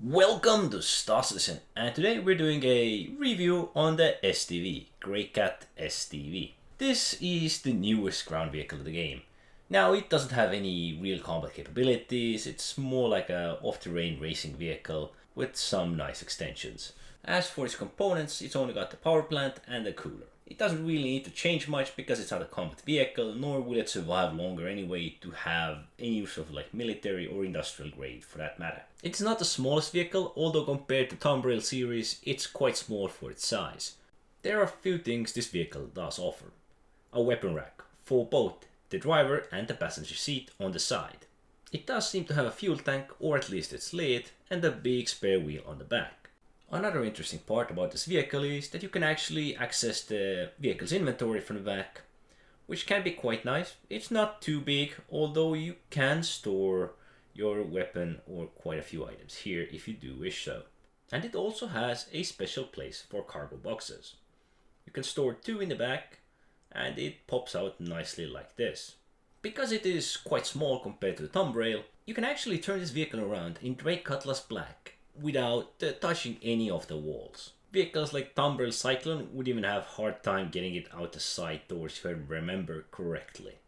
Welcome to Stasisen, and today we're doing a review on the STV, Greycat STV. This is the newest ground vehicle of the game. Now, it doesn't have any real combat capabilities, it's more like a off-terrain racing vehicle with some nice extensions. As for its components, it's only got the power plant and the cooler. It doesn't really need to change much because it's not a combat vehicle, nor will it survive longer anyway to have any sort of like military or industrial grade for that matter. It's not the smallest vehicle, although compared to Tumbril series, it's quite small for its size. There are a few things this vehicle does offer. A weapon rack for both the driver and the passenger seat on the side. It does seem to have a fuel tank, or at least it's lit, and a big spare wheel on the back. Another interesting part about this vehicle is that you can actually access the vehicle's inventory from the back, which can be quite nice. It's not too big, although you can store your weapon or quite a few items here if you do wish so. And it also has a special place for cargo boxes. You can store 2 in the back, and it pops out nicely like this. Because it is quite small compared to the Tumbril, you can actually turn this vehicle around in Greycat Black without touching any of the walls. Vehicles like Tumbril Cyclone would even have hard time getting it out the side doors if I remember correctly.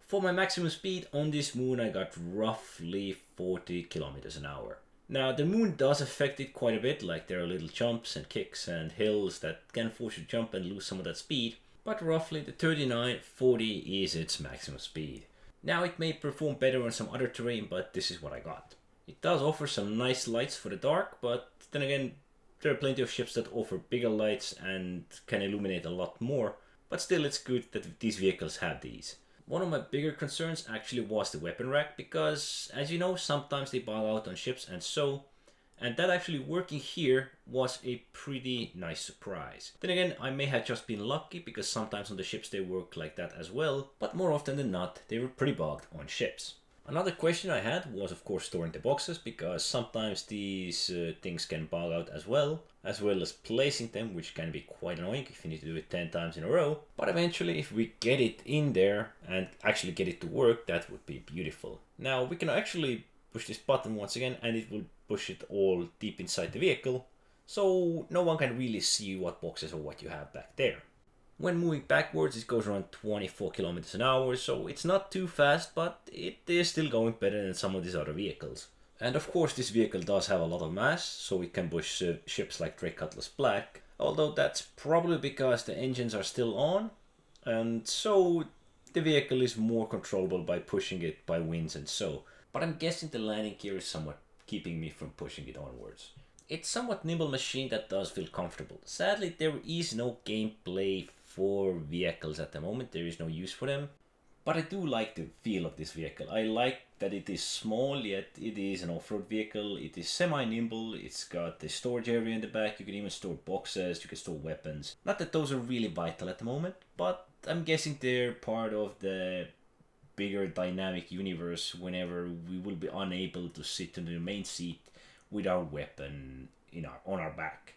For my maximum speed on this moon I got roughly 40 kilometers an hour. Now the moon does affect it quite a bit, like there are little jumps and kicks and hills that can force you to jump and lose some of that speed, but roughly the 39-40 is its maximum speed. Now it may perform better on some other terrain, but this is what I got. It does offer some nice lights for the dark, but then again, there are plenty of ships that offer bigger lights and can illuminate a lot more, but still it's good that these vehicles have these. One of my bigger concerns actually was the weapon rack, because as you know, sometimes they bug out on ships and that actually working here was a pretty nice surprise. Then again, I may have just been lucky because sometimes on the ships they work like that as well, but more often than not, they were pretty bugged on ships. Another question I had was of course storing the boxes, because sometimes these things can bug out as well as placing them, which can be quite annoying if you need to do it 10 times in a row. But eventually if we get it in there and actually get it to work, that would be beautiful. Now we can actually push this button once again and it will push it all deep inside the vehicle, so no one can really see what boxes or what you have back there. When moving backwards, it goes around 24 kilometers an hour, so it's not too fast, but it is still going better than some of these other vehicles. And of course, this vehicle does have a lot of mass, so it can push ships like Greycat Black, although that's probably because the engines are still on, and so the vehicle is more controllable by pushing it by winds and so. But I'm guessing the landing gear is somewhat keeping me from pushing it onwards. It's somewhat nimble machine that does feel comfortable. Sadly, there is no gameplay for vehicles at the moment, there is no use for them. But I do like the feel of this vehicle. I like that it is small, yet it is an off-road vehicle. It is semi-nimble, it's got the storage area in the back, you can even store boxes, you can store weapons. Not that those are really vital at the moment, but I'm guessing they're part of the bigger dynamic universe whenever we will be unable to sit in the main seat with our weapon on our back.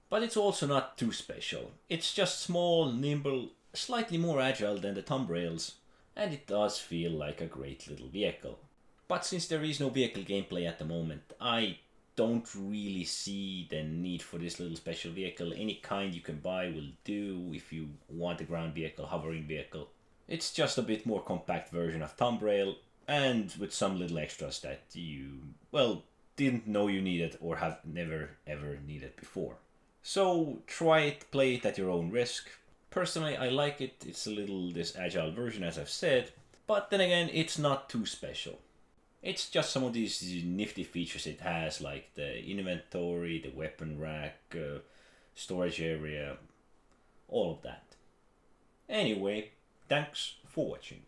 But it's also not too special. It's just small, nimble, slightly more agile than the Tumbrils, and it does feel like a great little vehicle. But since there is no vehicle gameplay at the moment, I don't really see the need for this little special vehicle. Any kind you can buy will do if you want a ground vehicle, hovering vehicle. It's just a bit more compact version of Tumbril, and with some little extras that you, didn't know you needed or have never ever needed before. So try it, play it at your own risk. Personally, I like it. It's a little this agile version, as I've said, but then again, it's not too special. It's just some of these nifty features it has, like the inventory, the weapon rack, storage area, all of that. Anyway, thanks for watching.